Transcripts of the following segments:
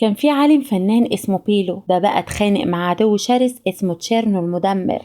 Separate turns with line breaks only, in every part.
كان في عالم فنان اسمه بيلو، ده بقى اتخانق مع عدو شرس اسمه تشيرنو المدمر.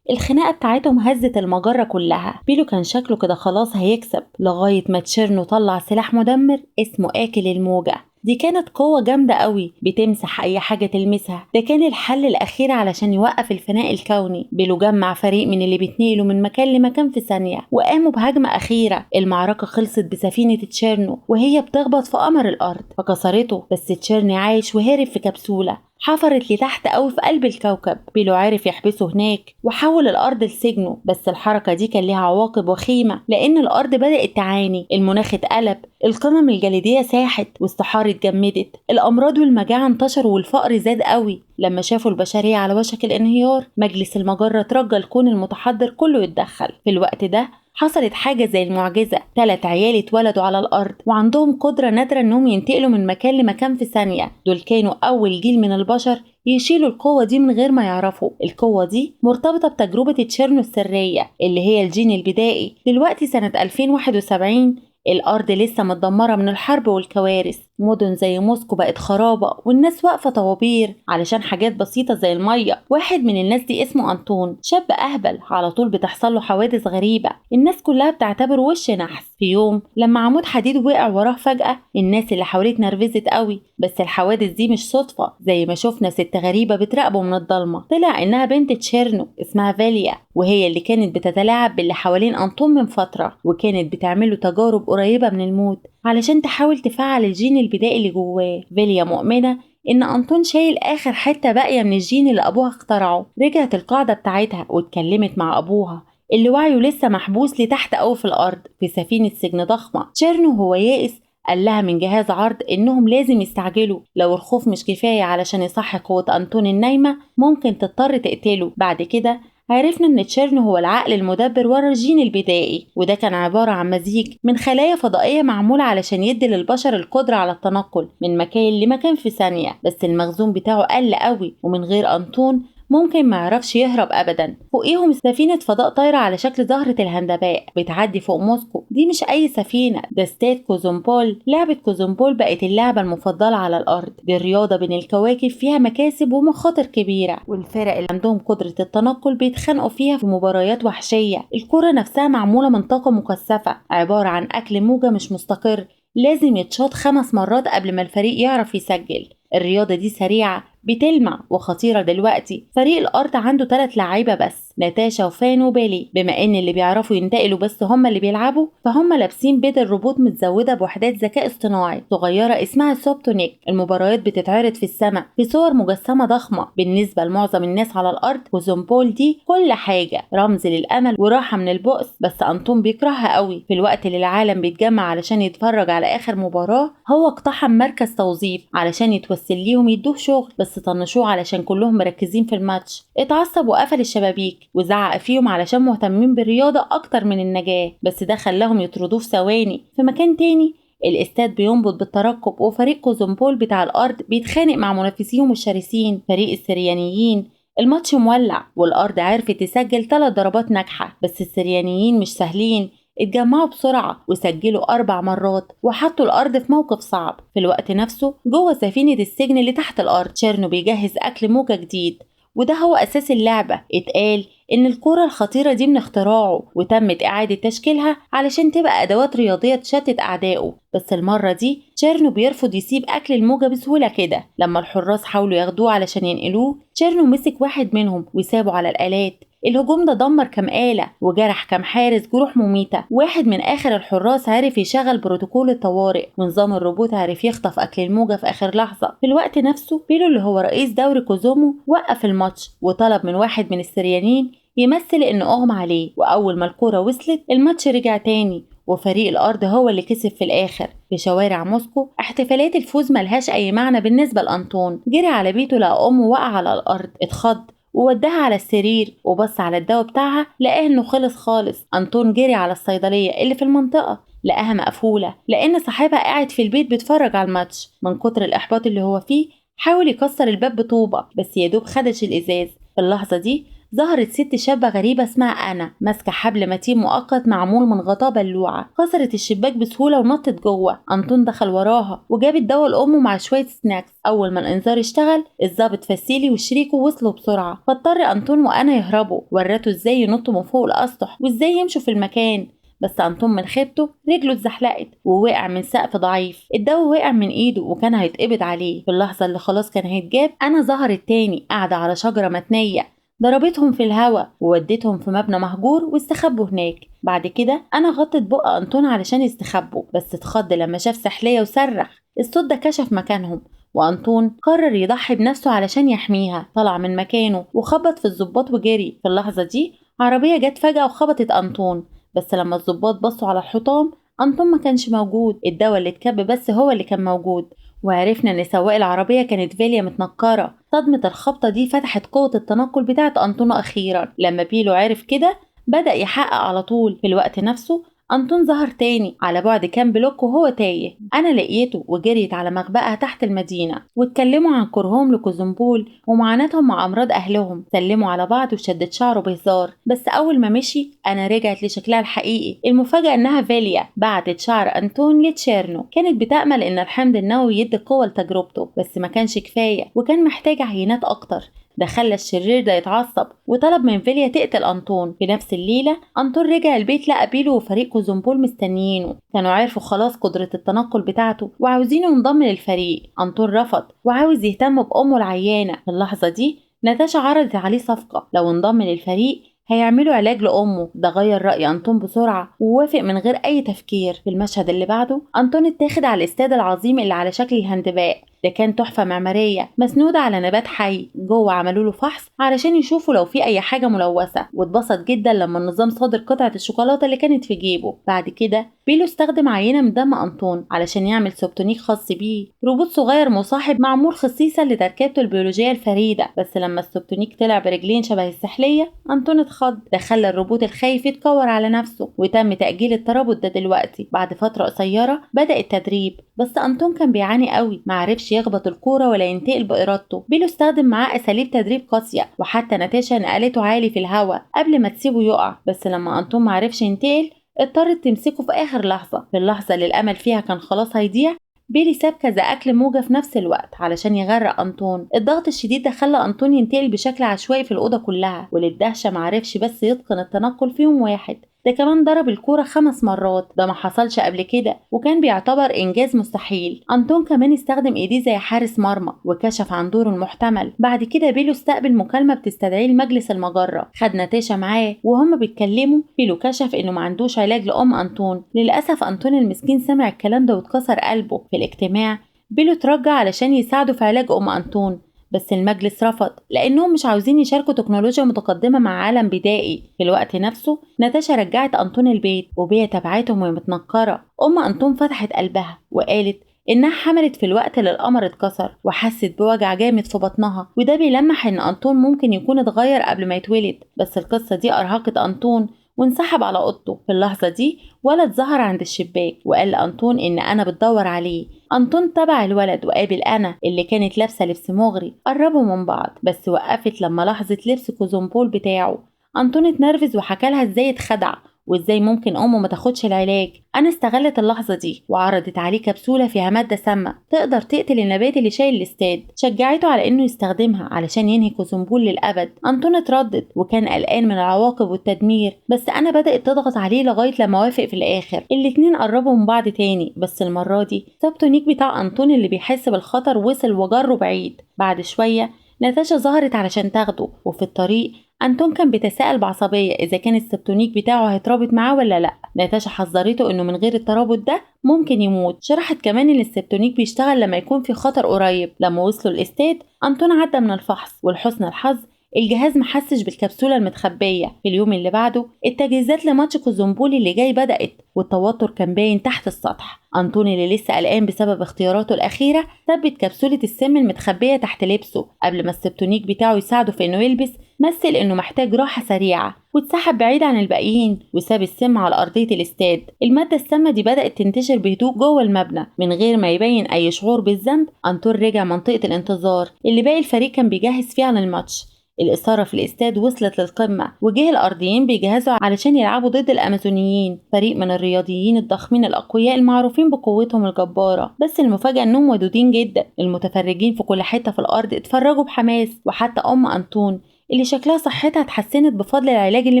الخناقة بتاعتهم هزت المجرة كلها. بيلو كان شكله كده خلاص هيكسب، لغاية ما تشيرنو طلع سلاح مدمر اسمه آكل الموجة. دي كانت قوة جامدة قوي بتمسح أي حاجة تلمسها. ده كان الحل الأخير علشان يوقف الفناء الكوني. بيلو جمع فريق من اللي بيتنقلوا من مكان لمكان في ثانية، وقاموا بهجمة أخيرة. المعركة خلصت بسفينة تشيرنو وهي بتخبط في قمر الأرض فكسرته، بس تشيرني عايش وهرب في كبسولة حفرت لتحت قوي في قلب الكوكب. بيلو عرف يحبسه هناك وحول الأرض لسجنه، بس الحركة دي كان ليها عواقب وخيمة، لأن الأرض بدأت تعاني. المناخ اتقلب، القمم الجليدية ساحت والصحاري اتجمدت، الأمراض والمجاعة انتشروا والفقر زاد قوي. لما شافوا البشرية على وشك الانهيار، مجلس المجرة ترجى الكون المتحضر كله يتدخل. في الوقت ده حصلت حاجة زي المعجزة. 3 عيال اتولدوا على الأرض وعندهم قدرة نادرة إنهم ينتقلوا من مكان لمكان في ثانية. دول كانوا أول جيل من البشر يشيلوا القوة دي من غير ما يعرفوا. القوة دي مرتبطة بتجربة تشيرنو السرية اللي هي الجين البدائي. دلوقتي سنة 2071 الأرض لسه متدمرة من الحرب والكوارث. مدن زي موسكو بقت خرابة والناس واقفة طوابير علشان حاجات بسيطة زي المية. واحد من الناس دي اسمه أنطون، شاب أهبل على طول بتحصل له حوادث غريبة، الناس كلها بتعتبره وش نحس. في يوم لما عمود حديد وقع وراه فجأة، الناس اللي حواليه اتنرفزت قوي. بس الحوادث دي مش صدفة، زي ما شفنا ست غريبة بتراقبه من الضلمة. طلع إنها بنت تشيرنو اسمها فاليا، وهي اللي كانت بتتلاعب باللي حوالين أنطون من فترة، وكانت بتعمله تجارب قريبة من الموت علشان تحاول تفعل الجين البدائي اللي جواه. فيليا مؤمنة إن أنطون شايل آخر حتة باقية من الجين اللي أبوها اخترعه. رجعت القاعدة بتاعتها واتكلمت مع أبوها اللي وعيه لسه محبوس لتحت أوي في الأرض في سفينة سجن ضخمة. تشيرنو هو يائس قال لها من جهاز عرض إنهم لازم يستعجلوا، لو الخوف مش كفاية علشان يصحي قوة أنطون النايمة ممكن تضطر تقتله. بعد كده عرفنا إن تشيرنو هو العقل المدبر ورا الجين البدائي، وده كان عبارة عن مزيج من خلايا فضائية معمولة علشان يدي للبشر القدرة على التنقل من مكان لمكان في ثانية. بس المخزون بتاعه قل قوي، ومن غير أنطون ممكن ما يعرفش يهرب ابدا. فوقيهم سفينه فضاء طايره على شكل زهره الهندباء بتعدي فوق موسكو. دي مش اي سفينه، ده استاد كوزومبول. لعبه كوزومبول بقت اللعبه المفضله على الارض. دي الرياضه بين الكواكب فيها مكاسب ومخاطر كبيره، والفرق اللي عندهم قدره التنقل بيتخانقوا فيها في مباريات وحشيه. الكره نفسها معموله من طاقه مكثفه عباره عن اكل موجه مش مستقر، لازم يتشاط 5 مرات قبل ما الفريق يعرف يسجل. الرياضة دي سريعة بتلمع وخطيرة. دلوقتي فريق الأرض عنده 3 لعيبة بس، ناتاشا وفان وبيلي. بما إن اللي بيعرفوا ينتقلوا بس هم اللي بيلعبوا، فهم لابسين بدل روبوت متزودة بوحدات ذكاء اصطناعي صغيرة اسمها سوبتونيك. المباريات بتتعرض في السماء في صور مجسمة ضخمة. بالنسبة لمعظم الناس على الأرض، وزومبول دي كل حاجة، رمز للأمل وراحة من البؤس. بس أنطون بيكرهها قوي. في الوقت اللي العالم بيتجمع علشان يتفرج على آخر مباراة، هو اقتحم مركز توظيف علشان يتوسل ليهم يدوه شغل، بس طنشوه علشان كلهم مركزين في الماتش. اتعصب وقفل الشبابيك وزعق فيهم علشان مهتمين بالرياضة أكتر من النجاة، بس ده خلاهم يطردوه في ثواني. في مكان تاني الاستاد بينبض بالترقب، وفريق كوزومبول بتاع الأرض بيتخانق مع منافسيهم الشرسين فريق السريانيين. الماتش مولع والأرض عرفت تسجل 3 ضربات ناجحة، بس السريانيين مش سهلين. اتجمعوا بسرعة وسجلوا 4 مرات وحطوا الأرض في موقف صعب. في الوقت نفسه جوه سفينة السجن اللي تحت الأرض، تشيرنو بيجهز أكل موجة جديد، وده هو أساس اللعبة. اتقال إن الكرة الخطيرة دي من اختراعه، وتمت إعادة تشكيلها علشان تبقى أدوات رياضية تشتت أعدائه. بس المرة دي تشيرنو بيرفض يسيب أكل الموجة بسهولة كده. لما الحراس حاولوا ياخدوه علشان ينقلوه، تشيرنو مسك واحد منهم وسابه على الآلات. الهجوم ده دمر كام آلة وجرح كام حارس جروح مميتة. واحد من آخر الحراس عرف يشغل بروتوكول الطوارئ، ونظام الروبوت عرف يخطف أكل الموجة في آخر لحظة. في الوقت نفسه بيلو اللي هو رئيس دوري كوزومو وقف الماتش وطلب من واحد من السريانين يمثل إنه أغمى عليه. وأول ما الكرة وصلت الماتش رجع تاني، وفريق الأرض هو اللي كسب في الآخر. في شوارع موسكو احتفالات الفوز ملهاش أي معنى بالنسبة لأنطون. جري على بيته لقى أمه واقعة على الأرض، اتخض ووداها على السرير وبص على الدواء بتاعها لقاه انه خلص خالص. أنطون جري على الصيدلية اللي في المنطقة لقاها مقفولة، لأن صاحبها قاعد في البيت بيتفرج على الماتش. من كتر الإحباط اللي هو فيه حاول يكسر الباب بطوبة، بس يدوب خدش الإزاز. في اللحظة دي ظهرت ست شابة غريبة اسمها أنا ماسكة حبل متين مؤقت معمول من غطاء بلوعة. كسرت الشباك بسهولة ونطت جوه. أنطون دخل وراها وجاب الدواء لأمه مع شوية سناكس. أول ما الإنذار اشتغل الضابط فسيلي وشريكه وصلوا بسرعة، فاضطر أنطون وأنا يهربوا. ورته ازاي ينطوا من فوق الأسطح وازاي يمشوا في المكان، بس أنطون من خيبته رجله اتزحلقت ووقع من سقف ضعيف. الدواء وقع من ايده وكان هيتقبض عليه. في اللحظة اللي خلاص كان هيتجاب أنا ظهرت تاني قاعدة على شجرة متنية، ضربتهم في الهوا وودتهم في مبنى مهجور واستخبوا هناك. بعد كده أنا غطت بق أنطون علشان يستخبوا، بس اتخض لما شاف سحلية وصرخ. الصوت ده كشف مكانهم وأنطون قرر يضحي بنفسه علشان يحميها. طلع من مكانه وخبط في الضباط وجري. في اللحظة دي عربية جت فجأة وخبطت أنطون، بس لما الضباط بصوا على الحطام أنطون ما كانش موجود. الدواء اللي اتكب بس هو اللي كان موجود. وعرفنا ان سواق العربية كانت فيليا متنكرة. صدمة الخبطة دي فتحت قوة التنقل بتاعت أنطون أخيرا. لما بيلو عرف كده بدأ يحقق على طول. في الوقت نفسه أنطون ظهر تاني على بعد كام بلوك وهو تايه. أنا لقيته وجريت على مخبأها تحت المدينة، واتكلموا عن كرههم لكوزنبول ومعاناتهم مع أمراض أهلهم. سلموا على بعض وشدت شعره بهزار، بس أول ما مشي أنا رجعت لشكلها الحقيقي. المفاجأة إنها فيليا بعتت شعر أنطون لتشيرنو. كانت بتأمل إن الحمض النووي يدي قوة لتجربته، بس ما كانش كفاية وكان محتاج عينات أكتر. ده خلى الشرير ده يتعصب وطلب من فيليا تقتل أنطون. في نفس الليلة أنطون رجع البيت لقى بيلو وفريق كوزنبول مستنيينه. كانوا عارفوا خلاص قدرة التنقل بتاعته وعاوزينه ينضم للفريق. أنطون رفض وعاوز يهتم بأمه العيانة. في اللحظة دي ناتاشا عرضت عليه صفقة، لو انضم للفريق هيعملوا علاج لأمه. ده غير رأي أنطون بسرعة ووافق من غير أي تفكير. في المشهد اللي بعده أنطون اتاخد على الاستاد العظيم اللي على شكل الهندباء. ده كان تحفة معمارية مسنودة على نبات حي. جوه عملوا له فحص علشان يشوفوا لو في أي حاجة ملوثة، واتبسط جدا لما النظام صادر قطعة الشوكولاتة اللي كانت في جيبه. بعد كده بيلو استخدم عينة من دم أنطون علشان يعمل سوبتونيك خاص بيه، روبوت صغير مصاحب معمول خصيصا لتركيبته البيولوجية الفريدة. بس لما السوبتونيك طلع برجلين شبه السحلية أنطون اتخض. ده خلى الروبوت الخايف يتكور على نفسه، وتم تأجيل الترابط ده دلوقتي. بعد فترة قصيرة بدأ التدريب، بس أنطون كان بيعاني قوي، معرفش يخبط الكورة ولا ينتقل بإرادته. بيلو استخدم معاه أساليب تدريب قاسية، وحتى ناتاشا نقلته عالي في الهواء قبل ما تسيبه يقع. بس لما أنطون معرفش ينتقل اضطرت تمسكه في آخر لحظة. في اللحظة اللي الأمل فيها كان خلاص هيضيع بيلي ساب كذا أكل موجة في نفس الوقت علشان يغرق أنطون. الضغط الشديد ده خلى أنطون ينتقل بشكل عشوائي في الأوضة كلها، وللدهشة معرفش بس يتقن التنقل في يوم واحد. ده كمان ضرب الكورة 5 مرات، ده ما حصلش قبل كده وكان بيعتبر إنجاز مستحيل. أنطون كمان استخدم إيديه زي حارس مرمى وكشف عن دوره المحتمل. بعد كده بيلو استقبل مكالمة بتستدعيه لمجلس المجرة. خد ناتاشا معاه وهم بيتكلموا بيلو كشف إنه ما عندوش علاج لأم أنطون. للأسف أنطون المسكين سمع الكلام ده واتكسر قلبه. في الاجتماع بيلو ترجع علشان يساعده في علاج أم أنطون، بس المجلس رفض لأنهم مش عاوزين يشاركوا تكنولوجيا متقدمة مع عالم بدائي. في الوقت نفسه ناتاشا رجعت أنطون البيت وبيا تبعتهم وهي متنكرة. أم أنطون فتحت قلبها وقالت إنها حملت في الوقت اللي القمر اتكسر وحست بوجع جامد في بطنها، وده بيلمح إن أنطون ممكن يكون اتغير قبل ما يتولد. بس القصة دي أرهقت أنطون وانسحب على اوضته. في اللحظة دي ولد ظهر عند الشباك وقال لأنطون إن أنا بتدور عليه. أنطون تبع الولد وقابل أنا اللي كانت لابسة لبس مغري. قربوا من بعض بس وقفت لما لاحظت لبس كوزنبول بتاعه. أنطون اتنرفز وحكالها ازاي اتخدع وازاي ممكن امه ما تاخدش العلاج. انا استغلت اللحظه دي وعرضت عليه كبسوله فيها ماده سامه تقدر تقتل النبات اللي شايل الاستاد. شجعته على انه يستخدمها علشان ينهي كوزنبول للابد. انطون اتردد وكان قلقان من العواقب والتدمير، بس انا بدات تضغط عليه لغايه لما وافق في الاخر. الاتنين قربوا من بعض تاني، بس المره دي سبتونيك بتاع انطون اللي بيحس بالخطر وصل وجره بعيد. بعد شويه ناتاشا ظهرت علشان تاخده، وفي الطريق أنطون كان بيتساءل بعصبية إذا كان السبتونيك بتاعه هيترابط معاه ولا لأ. ناتاشا حذرته إنه من غير الترابط ده ممكن يموت. شرحت كمان إن السبتونيك بيشتغل لما يكون في خطر قريب. لما وصلوا الاستاد أنطون عدى من الفحص، ولحسن الحظ الجهاز محسش بالكبسولة المتخبية. في اليوم اللي بعده التجهيزات لماتش كوزنبول اللي جاي بدأت، والتوتر كان باين تحت السطح. أنطون اللي لسه قلقان بسبب اختياراته الأخيرة ثبت كبسولة السم المتخبية تحت لبسه قبل ما السبتونيك بتاعه يساعده في إنه يلبس. مثل إنه محتاج راحة سريعة واتسحب بعيد عن الباقيين وساب السم على أرضية الاستاد. المادة السامة دي بدأت تنتشر بهدوء جوه المبنى من غير ما يبين أي شعور بالذنب. أنطون رجع منطقة الانتظار اللي باقي الفريق كان بيجهز فيها للماتش. الإثارة في الاستاد وصلت للقمة، وجه الأرضيين بيجهزوا علشان يلعبوا ضد الأمازونيين، فريق من الرياضيين الضخمين الأقوياء المعروفين بقوتهم الجبارة. بس المفاجأة إنهم ودودين جدا، المتفرجين في كل حتة في الأرض اتفرجوا بحماس، وحتى أم أنطون اللي شكلها صحتها اتحسنت بفضل العلاج اللي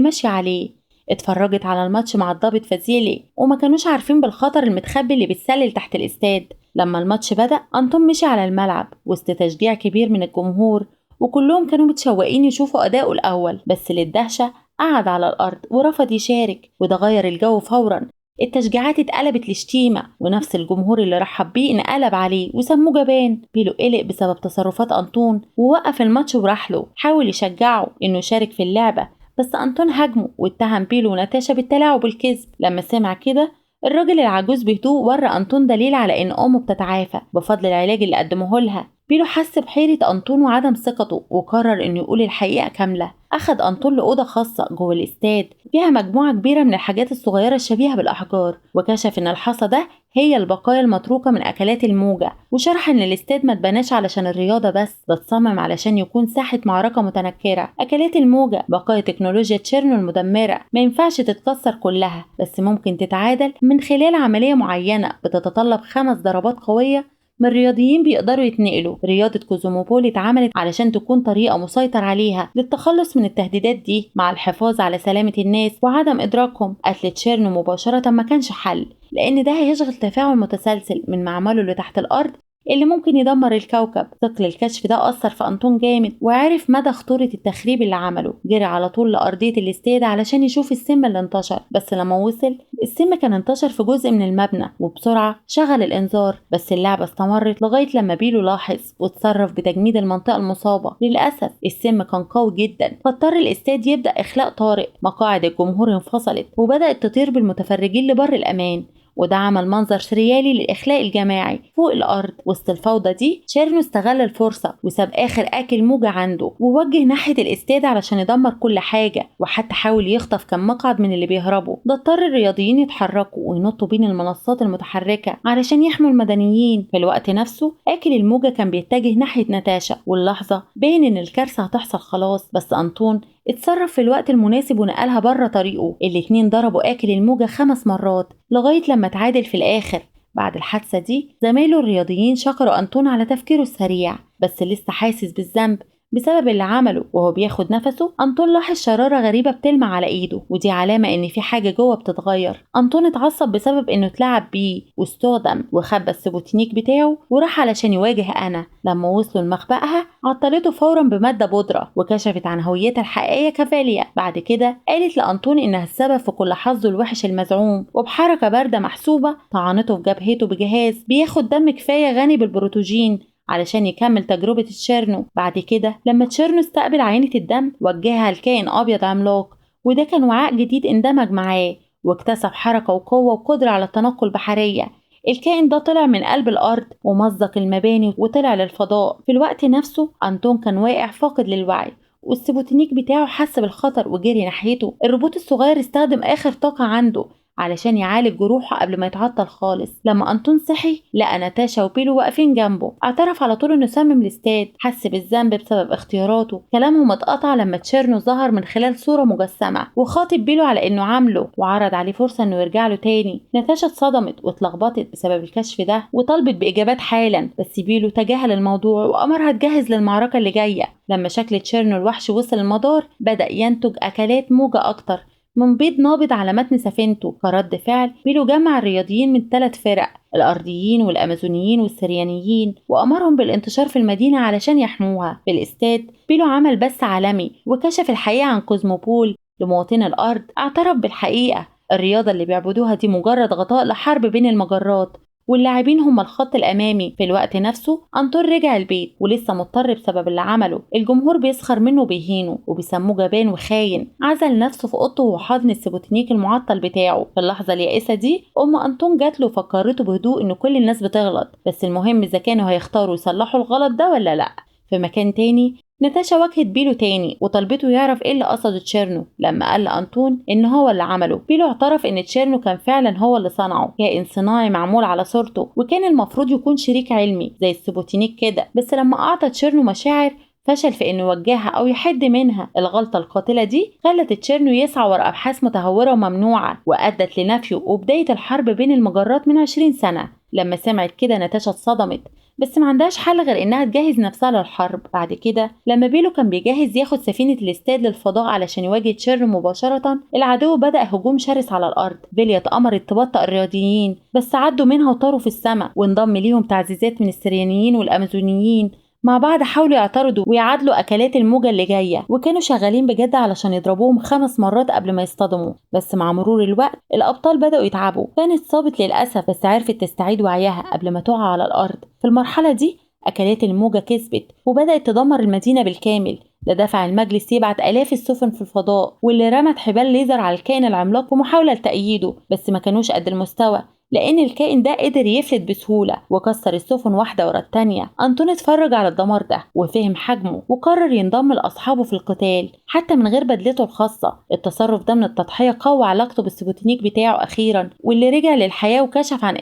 ماشي عليه اتفرجت على الماتش مع الضابط فازيلي، وما كانوش عارفين بالخطر المتخبي اللي بيتسلل تحت الاستاد. لما الماتش بدأ أنطون مشي على الملعب وسط تشجيع كبير من الجمهور، وكلهم كانوا متشوقين يشوفوا أداؤه الأول. بس للدهشة قعد على الأرض ورفض يشارك، وده غير الجو فورا. التشجيعات اتقلبت لشتيمة، ونفس الجمهور اللي رحب بيه انقلب عليه وسموه جبان. بيلو قلق بسبب تصرفات أنطون ووقف الماتش وراح له، حاول يشجعه إنه يشارك في اللعبة، بس أنطون هاجمه واتهم بيلو وناتاشا بالتلاعب والكذب. لما سمع كده الراجل العجوز بهدوء ورى أنطون دليل على إن أمه بتتعافى بفضل العلاج اللي قدمه لها. بيلو حس بحيرة أنطون وعدم ثقته، وقرر إنه يقول الحقيقة كاملة. أخد أنطون لأوضة خاصة جوه الاستاد فيها مجموعة كبيرة من الحاجات الصغيرة الشبيهة بالأحجار، وكشف إن الحصى ده هي البقايا المتروكة من أكلات الموجة، وشرح إن الاستاد ما اتبناش علشان الرياضة بس، ده اتصمم علشان يكون ساحة معركة متنكرة. أكلات الموجة بقايا تكنولوجيا تشيرنو المدمرة، ما ينفعش تتكسر كلها، بس ممكن تتعادل من خلال عملية معينة بتتطلب 5 ضربات قوية من رياضيين بيقدروا يتنقلوا. رياضة كوزوموبول اتعملت علشان تكون طريقة مسيطر عليها للتخلص من التهديدات دي مع الحفاظ على سلامة الناس وعدم إدراكهم. قتل تشيرنو مباشرة ما كانش حل، لأن ده هيشغل تفاعل متسلسل من معمله اللي تحت الأرض اللي ممكن يدمر الكوكب. ثقل الكشف ده أثر في أنطون جامد، وعرف مدى خطورة التخريب اللي عمله. جري على طول لأرضية الاستاد علشان يشوف السم اللي انتشر، بس لما وصل السم كان انتشر في جزء من المبنى، وبسرعة شغل الإنذار. بس اللعبة استمرت لغاية لما بيلو لاحظ واتصرف بتجميد المنطقة المصابة. للأسف السم كان قوي جدا، فاضطر الاستاد يبدأ إخلاء طارئ. مقاعد الجمهور انفصلت وبدأت تطير بالمتفرجين لبر الأمان، وده عمل منظر سريالي للإخلاء الجماعي فوق الأرض. وسط الفوضى دي تشيرنو استغل الفرصة وساب آخر آكل موجة عنده ووجه ناحية الاستاد علشان يدمر كل حاجة، وحتى حاول يخطف كم مقعد من اللي بيهربوا. ده اضطر الرياضيين يتحركوا وينطوا بين المنصات المتحركة علشان يحموا المدنيين. في الوقت نفسه آكل الموجة كان بيتجه ناحية ناتاشا، واللحظة باين إن الكارثة هتحصل خلاص، بس أنطون اتصرف في الوقت المناسب ونقلها بره طريقه. الاتنين ضربوا آكل الموجة 5 مرات لغاية لما تعادل في الآخر. بعد الحادثة دي زمايله الرياضيين شكروا أنطون على تفكيره السريع، بس لسه حاسس بالذنب بسبب اللي عمله. وهو بياخد نفسه أنطون لاحظ شرارة غريبة بتلمع على إيده، ودي علامة إن في حاجة جوه بتتغير. أنطون اتعصب بسبب إنه اتلعب بيه واستخدم، وخبى السبوتينيك بتاعه وراح علشان يواجه أنا. لما وصلوا لمخبأها عطلته فورا بمادة بودرة، وكشفت عن هويتها الحقيقية كفاليا. بعد كده قالت لأنطون إنها السبب في كل حظه الوحش المزعوم، وبحركة باردة محسوبة طعنته في جبهته بجهاز بياخد دم كفاية غني بالبروتوجين علشان يكمل تجربة تشيرنو. بعد كده لما تشيرنو استقبل عينة الدم وجهها لكائن أبيض عملاق، وده كان وعاء جديد اندمج معاه واكتسب حركة وقوة وقدرة على التنقل بحرية. الكائن ده طلع من قلب الأرض ومزق المباني وطلع للفضاء. في الوقت نفسه أنطون كان واقع فاقد للوعي، والسبوتينيك بتاعه حس بالخطر وجري ناحيته. الروبوت الصغير استخدم آخر طاقة عنده علشان يعالج جروحه قبل ما يتعطل خالص. لما أنطون صحي لقى ناتاشا وبيلو واقفين جنبه. اعترف على طول انه سمم الاستاد، حس بالذنب بسبب اختياراته. كلامهم اتقطع لما تشيرنو ظهر من خلال صورة مجسمة وخاطب بيلو على انه عامله، وعرض عليه فرصة انه يرجع له تاني. ناتاشا اتصدمت واتلخبطت بسبب الكشف ده وطلبت بإجابات حالا، بس بيلو تجاهل الموضوع وأمرها تجهز للمعركة اللي جاية. لما شكل تشيرنو الوحش وصل المدار بدأ ينتج أكلات موجة أكتر من بيض نابض على متن سفينته. كرد فعل بيلو جمع الرياضيين من 3 فرق، الأرضيين والأمازونيين والسريانيين، وأمرهم بالانتشار في المدينة علشان يحموها. في الاستاد بيلو عمل بث عالمي وكشف الحقيقة عن كوزموبول لمواطني الأرض. اعترف بالحقيقة، الرياضة اللي بيعبدوها دي مجرد غطاء لحرب بين المجرات، واللاعبين هم الخط الأمامي. في الوقت نفسه أنطون رجع البيت ولسه مضطر بسبب اللي عمله. الجمهور بيسخر منه وبيهينه وبيسموه جبان وخاين. عزل نفسه في أوضته وحضن السبوتينيك المعطل بتاعه. في اللحظة اليائسة دي أم أنطون جات له وفكرته بهدوء إن كل الناس بتغلط، بس المهم إذا كانوا هيختاروا يصلحوا الغلط ده ولا لأ. في مكان تاني ناتاشا واجهت بيلو تاني وطلبته يعرف ايه اللي قصده تشيرنو. لما قال لأنطون ان هو اللي عمله، بيلو اعترف ان تشيرنو كان فعلا هو اللي صنعه، كائن صناعي معمول على صورته، وكان المفروض يكون شريك علمي زي السبوتينيك كده. بس لما اعطى تشيرنو مشاعر فشل في إنه يوجهها أو يحد منها. الغلطة القاتلة دي خلت تشيرنو يسعى ورا أبحاث متهورة وممنوعة، وأدت لنفيه وبداية الحرب بين المجرات من 20 سنة. لما سمعت كده ناتاشا اتصدمت، بس ما عندهاش حل غير إنها تجهز نفسها للحرب. بعد كده لما بيلو كان بيجهز ياخد سفينة الاستاد للفضاء علشان يواجه تشيرنو مباشرة، العدو بدأ هجوم شرس على الأرض. فيليا اتأمرت تبطئ الرياضيين، بس عدوا منها وطاروا في السماء، وانضم ليهم تعزيزات من السريانيين والأمازونيين. مع بعض حاولوا يعترضوا ويعادلوا أكلات الموجة اللي جاية، وكانوا شغالين بجد علشان يضربوهم 5 مرات قبل ما يصطدموا. بس مع مرور الوقت الأبطال بدأوا يتعبوا. كانت صابت للأسف، بس عرفت تستعيد وعيها قبل ما تقع على الأرض. في المرحلة دي أكلات الموجة كسبت وبدأت تدمر المدينة بالكامل. ده دفع المجلس يبعت آلاف السفن في الفضاء، واللي رمت حبال ليزر على الكائن العملاق بمحاولة لتأييده، بس ما كانوش قد المستوى، لأن الكائن ده قدر يفلت بسهولة وكسر السفن واحدة ورا التانية. أنطون اتفرج على الدمار ده وفهم حجمه، وقرر ينضم لأصحابه في القتال حتى من غير بدلته الخاصة. التصرف ده من التضحية قوى علاقته بالسبوتينيك بتاعه أخيرا، واللي رجع للحياة وكشف عن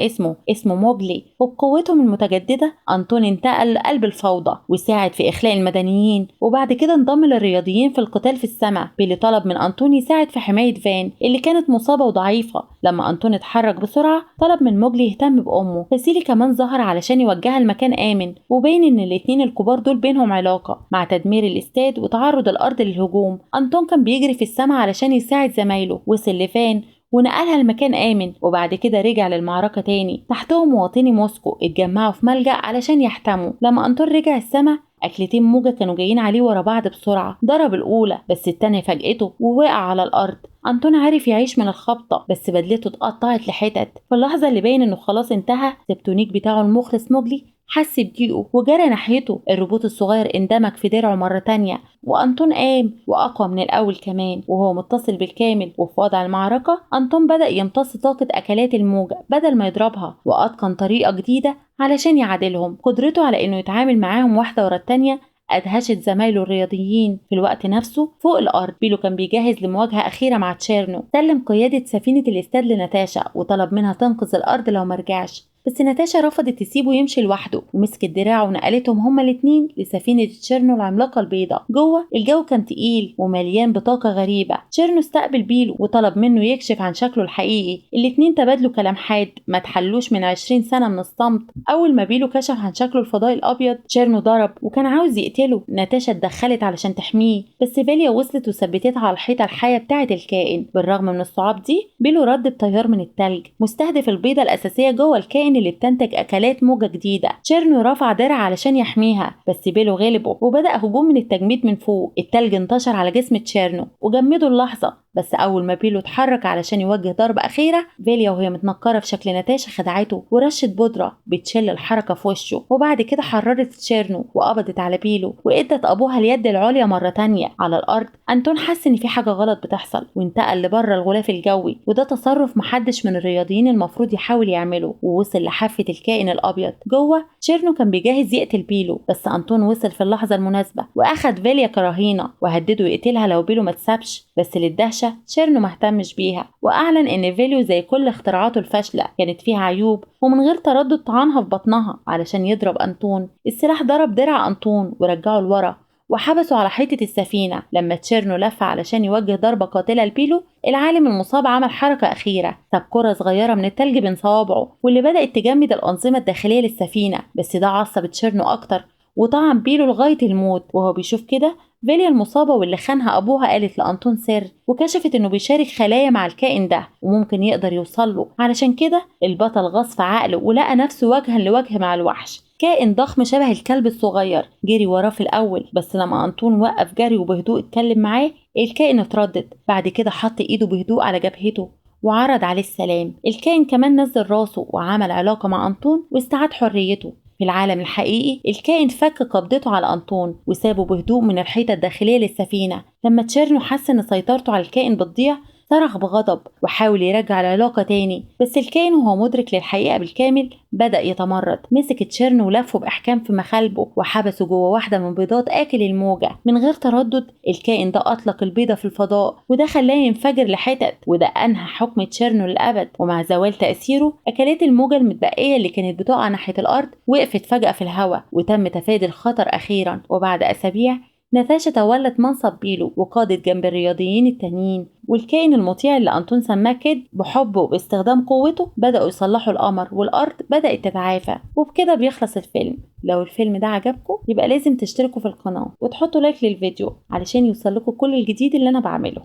اسمه موجلي. وبقوتهم المتجددة أنطون انتقل لقلب الفوضى وساعد في إخلاء المدنيين، وبعد كده انضم للرياضيين في القتال في السماء. بيلي طلب من أنطون يساعد في حماية فان اللي كانت مصابة وضعيفة. لما أنطون اتحرك بسرعة طلب من موجلي يهتم بأمه. فسيلي كمان ظهر علشان يوجهها لمكان آمن، وبين إن الاتنين الكبار دول بينهم علاقة. مع تدمير الاستاد وتعرض الأرض للهجوم، أنطون كان بيجري في السماء علشان يساعد زمايله. وصل لفان ونقلها لمكان آمن، وبعد كده رجع للمعركة تاني. تحتهم مواطني موسكو اتجمعوا في ملجأ علشان يحتموا. لما أنطون رجع السما أكلتين موجة كانوا جايين عليه ورا بعض بسرعة. ضرب الأولى، بس التانية فاجأته ووقع على الأرض. أنطون عارف يعيش من الخبطة، بس بدلته اتقطعت لحتت. في اللحظة اللي باين إنه خلاص انتهى، سبتونيك بتاعه المخلص موجلي حس بضيقه وجرى ناحيته. الروبوت الصغير اندمج في درعه مرة تانية، وأنطون قام وأقوى من الأول كمان وهو متصل بالكامل. وفي وضع المعركة أنطون بدأ يمتص طاقة أكلات الموجة بدل ما يضربها، وأتقن طريقة جديدة علشان يعادلهم. قدرته على إنه يتعامل معاهم واحدة ورا التانية أدهشت زمايله الرياضيين. في الوقت نفسه فوق الأرض بيلو كان بيجهز لمواجهة أخيرة مع تشيرنو. سلم قيادة سفينة الاستاد لناتاشا وطلب منها تنقذ الأرض لو مرجعش، بس ناتاشا رفضت تسيبه يمشي لوحده، ومسكت دراعه ونقلتهم هما الاتنين لسفينة تشيرنو العملاقة البيضاء. جوه الجو كان تقيل ومليان بطاقة غريبة. تشيرنو استقبل بيلو وطلب منه يكشف عن شكله الحقيقي. الاتنين تبادلوا كلام حاد ما تحلوش من 20 سنة من الصمت. أول ما بيلو كشف عن شكله الفضائي الأبيض، تشيرنو ضرب وكان عاوز يقتله. ناتاشا اتدخلت علشان تحميه، بس فيليا وصلت وثبتتها على الحيطة الحية بتاعة الكائن. بالرغم من الصعاب دي بيلو رد بطيار من التلج مستهدف البيضة الأساسية جوه الكائن اللي بتنتج أكلات موجة جديدة. تشيرنو رفع درع علشان يحميها، بس بيلو غلبه وبدأ هجوم من التجميد من فوق. التلج انتشر على جسم تشيرنو وجمده اللحظة، بس أول ما بيلو اتحرك علشان يوجه ضربة أخيرة، فيليا وهي متنكرة في شكل ناتاشا خدعته ورشت بودرة بتشل الحركة في وشه. وبعد كده حررت تشيرنو وقبضت على بيلو وادت أبوها اليد العليا مرة تانية. على الأرض أنطون حس إن في حاجة غلط بتحصل وانتقل لبره الغلاف الجوي، وده تصرف محدش من الرياضيين المفروض يحاول يعمله. ووصل لحافة الكائن الأبيض. جوه تشيرنو كان بيجهز يقتل بيلو، بس أنطون وصل في اللحظة المناسبة وأخد فيليا كرهينة وهدده يقتلها لو بيلو ما تسابش. بس للدهشة تشيرنو مهتمش بيها، وأعلن إن فيليو زي كل اختراعاته الفاشلة كانت فيها عيوب، ومن غير تردد طعنها في بطنها علشان يضرب أنطون. السلاح ضرب درع أنطون ورجعه لورا وحبسوا على حيطة السفينة. لما تشيرنو لف علشان يوجه ضربة قاتلة لبيلو، العالم المصاب عمل حركة أخيرة، ساب كرة صغيرة من التلج بين صوابعه واللي بدأت تجمد الأنظمة الداخلية للسفينة. بس ده عصب تشيرنو أكتر وطعن بيلو لغاية الموت. وهو بيشوف كده فيليا المصابة واللي خانها أبوها قالت لأنطون سر، وكشفت إنه بيشارك خلايا مع الكائن ده وممكن يقدر يوصله. علشان كده البطل غص في عقله ولقى نفسه وجها لوجه مع الوحش، كائن ضخم شبه الكلب الصغير. جري وراه في الأول، بس لما أنطون وقف جري وبهدوء اتكلم معاه، الكائن اتردد. بعد كده حط إيده بهدوء على جبهته وعرض عليه السلام. الكائن كمان نزل راسه وعمل علاقة مع أنطون واستعاد حريته. في العالم الحقيقي الكائن فك قبضته على أنطون وسابه بهدوء من الحيطة الداخلية للسفينة. لما تشيرنو حس إن سيطرته على الكائن بتضيع، صرخ بغضب وحاول يرجع العلاقة تاني، بس الكائن وهو مدرك للحقيقة بالكامل بدأ يتمرد. مسك تشيرن ولفه بإحكام في مخالبه وحبسه جوه واحدة من بيضات آكل الموجة. من غير تردد الكائن ده أطلق البيضة في الفضاء، وده خلاه ينفجر لحتت، وده أنهى حكم تشيرنو للأبد. ومع زوال تأثيره أكلات الموجة المتبقية اللي كانت بتقع ناحية الأرض وقفت فجأة في الهواء، وتم تفادي الخطر أخيرا. وبعد أسابيع ناتاشا تولت منصب بيلو وقادت جنب الرياضيين التانيين، والكائن المطيع اللي أنطون سماه كيد بحبه وباستخدام قوته بدأوا يصلحوا القمر، والأرض بدأت تتعافى. وبكده بيخلص الفيلم. لو الفيلم ده عجبكم يبقى لازم تشتركوا في القناة وتحطوا لايك للفيديو علشان يوصلكوا كل الجديد اللي أنا بعمله.